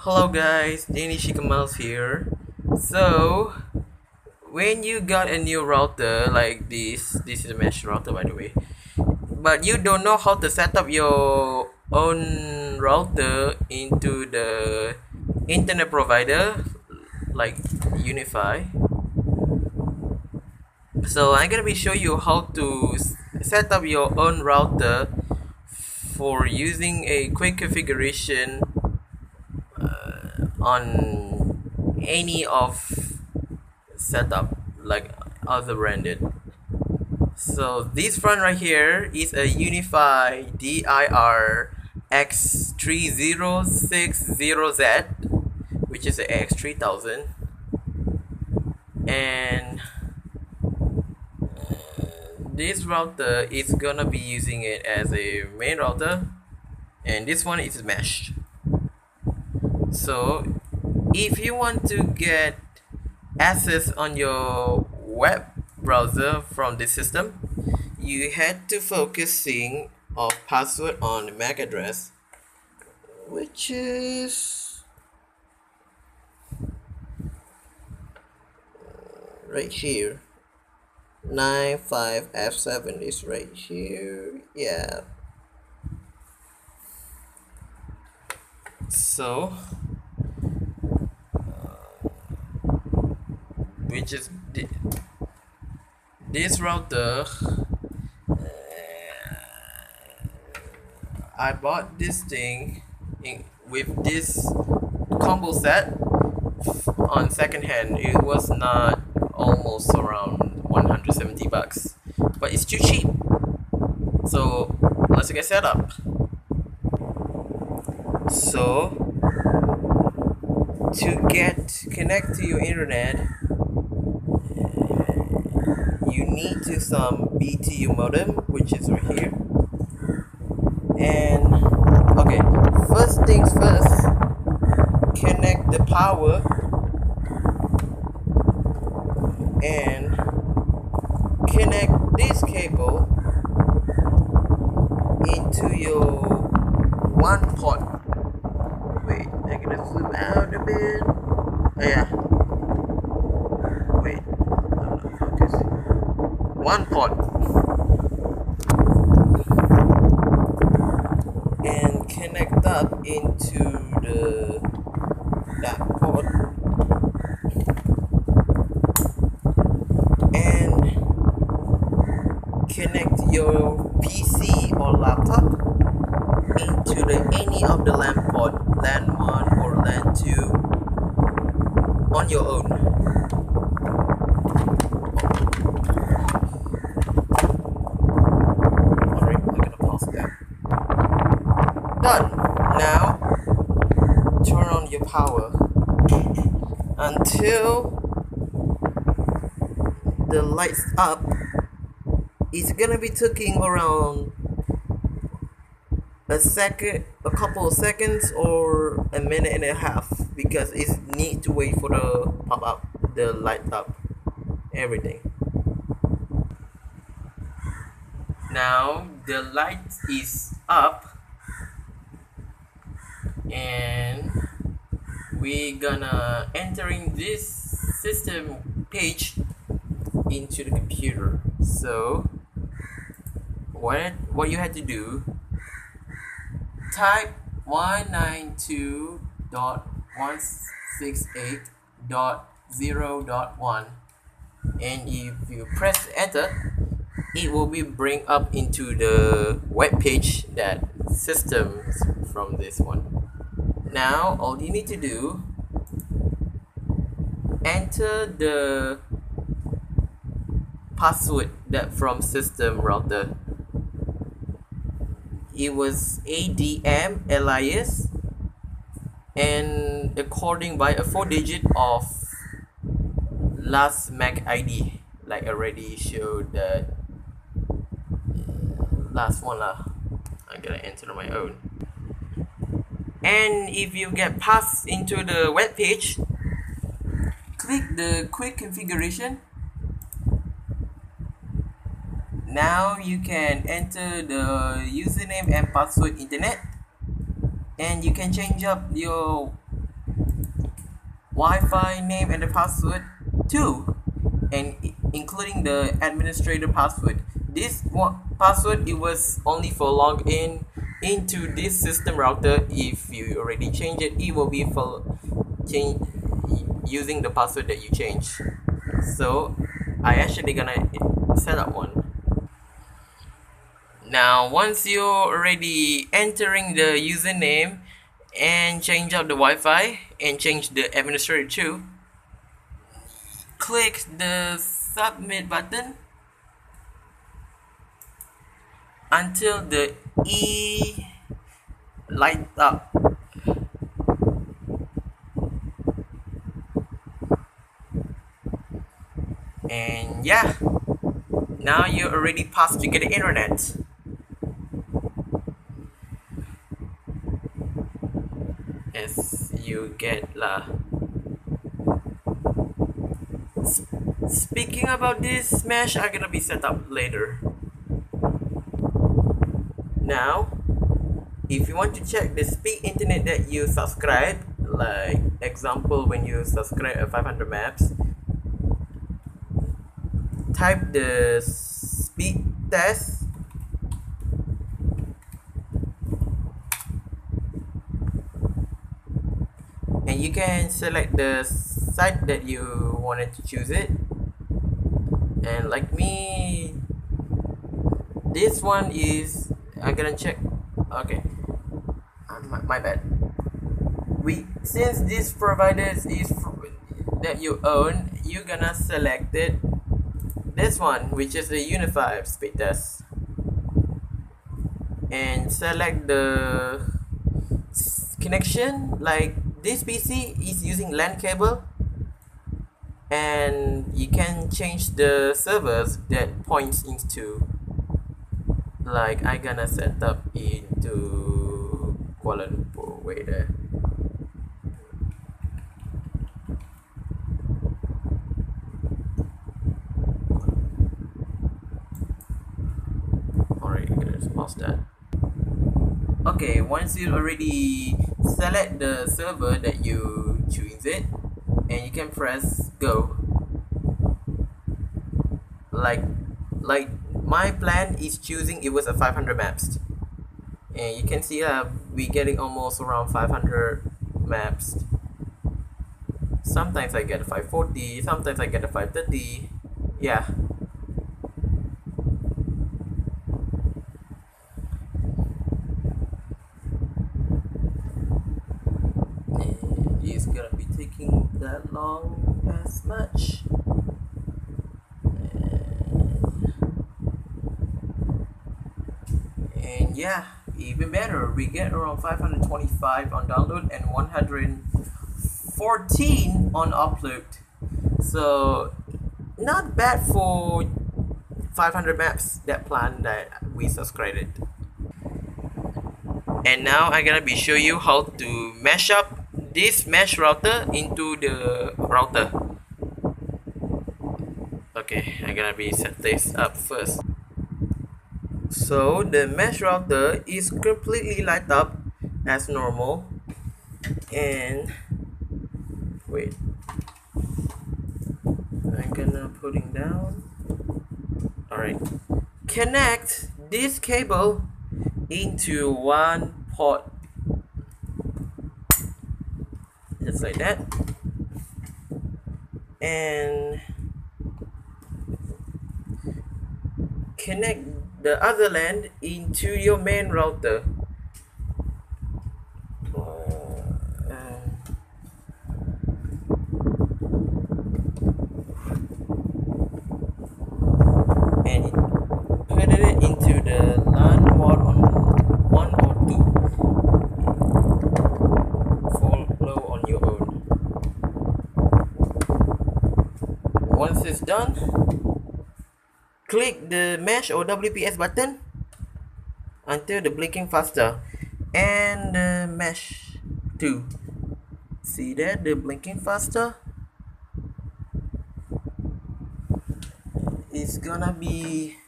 Hello guys, Unifi here. So when you got a new router like this is a mesh router by the way, but you don't know how to set up your own router into the internet provider like Unifi. So I'm gonna be show you how to set up your own router for using a quick configuration on any of setup like other branded. So this one right here is a Unifi DIR X3060Z, which is a X3000, and this router is gonna be using it as a main router, and this one is mesh. So if you want to get access on your web browser from this system, you had to focusing of password on the MAC address, which is right here. 95F7 is right here. Yeah. So which is this router. I bought this thing with this combo set on second hand. It was not almost around 170 bucks, but it's too cheap. So let's get set up. So to get connect to your internet, you need to some BTU modem, which is right here. And okay, first things first, connect the power and connect this cable into your one port. Wait, I'm gonna zoom out a bit. Oh yeah. Wait, focus. One port. And connect up into that port, and connect your PC or laptop into any of the LAN port, LAN 1 or LAN 2 on your own. Alright, I'm gonna pause that. Done. Now turn on your power until the lights up. It's gonna be taking around a couple of seconds or a minute and a half, because it need to wait for the pop up, the light up, everything. Now the light is up, and we gonna entering this system page into the computer. So what you had to do, type 192.168.0.1, and if you press enter, it will be bring up into the web page that systems from this one. Now all you need to do, enter the password that from system router. It was ADM alias, and according by a 4-digit of last MAC ID, like already showed that last one lah. I'm gonna enter my own. And if you get passed into the web page, click the quick configuration. Now you can enter the username and password internet, and you can change up your Wi-Fi name and the password too, and including the administrator password. This password, it was only for login into this system router. If you already change it, it will be for change using the password that you changed. So I actually gonna set up one. Now once you're already entering the username and change out the Wi-Fi and change the administrator too, click the submit button until the E light up. And yeah, now you're already past to get the internet. As you get lah. Speaking about this mesh, are gonna be set up later. Now, if you want to check the speed internet that you subscribe, like example when you subscribe at 500 maps, type the speed test and you can select the site that you wanted to choose it. And like me, this one is, I'm gonna check. Okay, my bad. Since this provider is that you own, you're gonna select it. This one, which is the Unifi speed test, and select the connection. Like this PC is using LAN cable, and you can change the servers that points into. Like I gonna set up into Kuala Lumpur. Wait there. Alright, I'm gonna just pause that. Okay, once you already select the server that you choose it, and you can press go. Like my plan is choosing, it was a 500 maps, and you can see we getting almost around 500 maps. Sometimes I get a 540, sometimes I get a 530. Yeah. And it's gonna be taking that long as much. And yeah, even better, we get around 525 on download and 114 on upload. So not bad for 500 maps, that plan that we subscribed. And now I'm gonna be show you how to mesh up this mesh router into the router. Okay, I'm gonna be set this up first. So the mesh router is completely light up as normal, and wait, I'm gonna putting down. Alright, connect this cable into one port, just like that, and connect the other LAN into your main router. And put it into the LAN mode on 1 or 2. Follow on your own. Once it's done, click the mesh or WPS button until the blinking faster, and the mesh too. See that the blinking faster is gonna be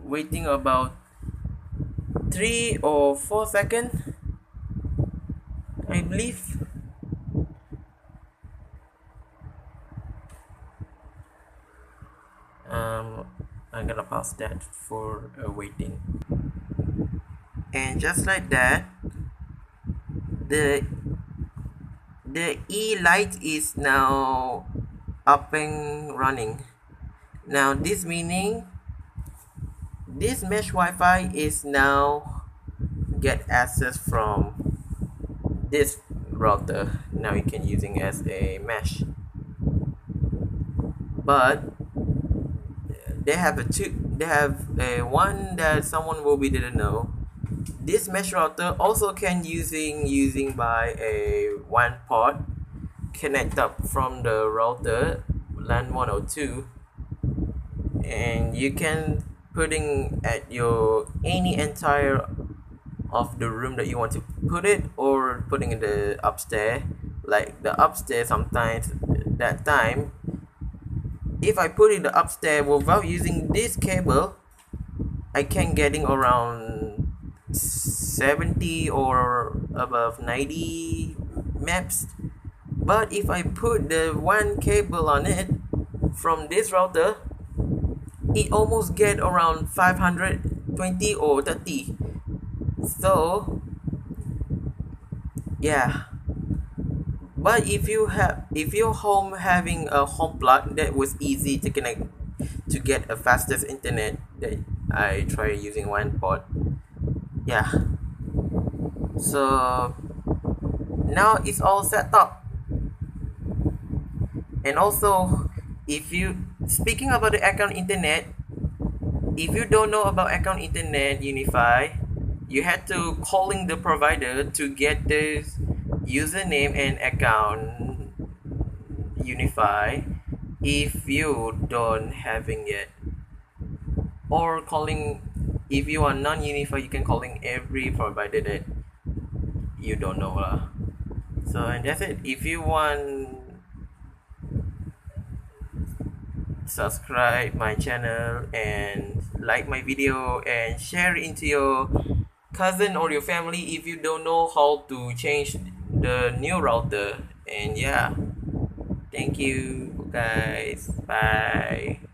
waiting about 3 or 4 seconds, I believe. I'm gonna pause that for waiting. And just like that, the the E light is now up and running. Now this meaning this mesh Wi-Fi is now get access from this router. Now you can using as a mesh. But they have a one that someone will be didn't know. This mesh router also can using by a one port connect up from the router LAN 102, and you can putting at your any entire of the room that you want to put it, or putting in the upstairs. Like the upstairs, sometimes that time if I put in the upstairs without using this cable, I can getting around 70 or above 90 maps. But if I put the one cable on it from this router, it almost get around 520 or 30. So yeah, but if your home having a home plug that was easy to connect to get a fastest internet, that I try using one port. Yeah, so now it's all set up. And also, if you speaking about the account internet, if you don't know about account internet Unifi, you had to calling the provider to get the username and account Unifi if you don't having it, or calling if you are non-Unifi, you can calling every provider that you don't know lah. So and that's it. If you want subscribe my channel and like my video and share it into your cousin or your family if you don't know how to change the new router. And yeah, thank you guys, bye.